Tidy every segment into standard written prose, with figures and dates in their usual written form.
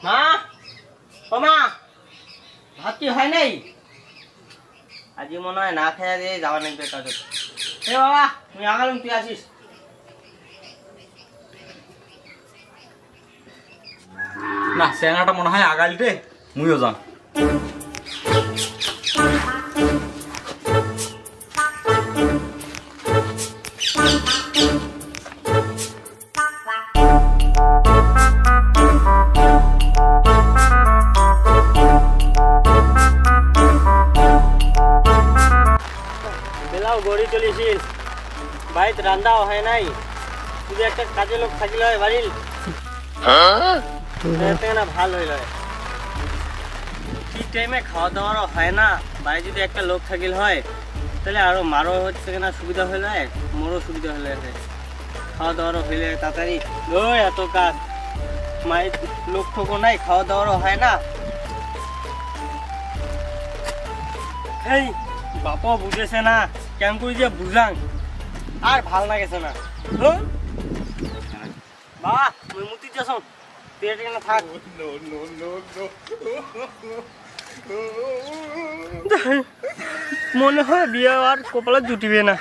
মা ও মা ভাত কি হয় নাই? আজি মনে হয় না খাইয়া দিয়ে যাওয়া লাগবে কাজে। এ বাবা তুমি আগালুম তুই আসিস। না সেনাটা মনে হয় আগালিতে মুইও যাম। বেলাও গড়ি চলিছিল, বাড়িতে রান্নাও হয় নাই, শুধু একটা কাজে লোক থাকিল হয় বাড়ির না ভাল হইল। ঠিক টাইমে খাওয়া দাওয়ারও হয় না, বাড়ি যদি একটা লোক থাকিল হয় তাহলে আরো মারও হচ্ছে না সুবিধা হইল, মোরও সুবিধা হইল, খাওয়া দাওয়ারও হইলে তাড়াতাড়ি। ওই এত কাজ, মায়ের লোক ঠোকো নাই, খাওয়া দাওয়ারও হয় না। এই বাপও বুঝেছে না, কেমন করে যে বুঝাং আর ভাল লাগেছে না। বাবা মুই মুতি যাস, তুই এখানে থাক। মনে হয় বিয়ে আর কপালে জুটিবে না,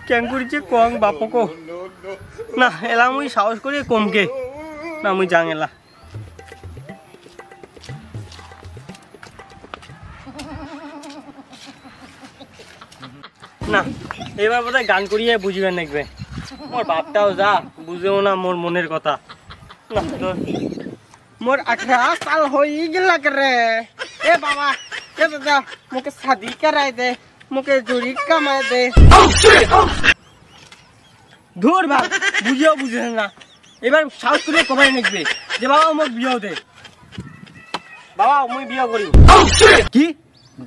কেমন করে যে কং বাপকো না। এলা মুই সাহস করি কমকে না, মুই যাং এলা। না এবার বোধহয় গান করিয়ে বুঝবে দেখবে, মোর বাপটাও যা বুঝেও না মোর মনের কথা। না মোর 18 সাল হয়ে গেল রে। এ বাবা এ দাদা মুকে শাদি করাই দে, মুকে জুড়ি কামাই দে। ধুর ভাই বুঝেও বুঝে না, এবার সাহস করে কমাই নেকবে যে বাবা মোক বিয়েও দে। বাবা মুই বিয়ে করি। কি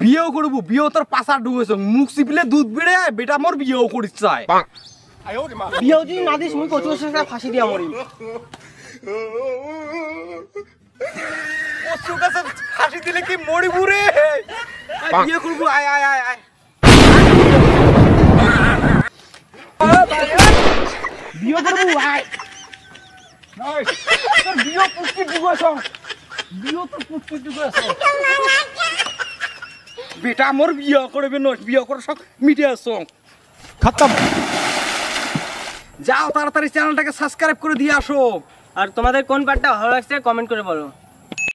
বিয়েও করব? বিয়েও তোর পাশা ডুবেছ, মুখ চিপিলে দুধ বেড়ে বেটা মোর বিয়েও করিস চাই। বিয়েও যদি না দিস মুই কচু ফাঁসি দিয়া মরিম। কচু গাছে ফাঁসি দিলে কি মরিবু রে? বিয়ে করবো, আয় আয় আয় আয়। বিয়ে করবো আয়। তোর বিয়ে পুষ্টি ডুবেছ, বিয়ে তোর পুষ্টি ডুবেছ। বেটা মোর বিয়ে করবে না, বিয়ে করে সব মিটে আস খতম। যাও তাড়াতাড়ি চ্যানেলটাকে সাবস্ক্রাইব করে দিয়ে আসো। আর তোমাদের কোন পার্টটা ভালো লাগছে কমেন্ট করে বলো।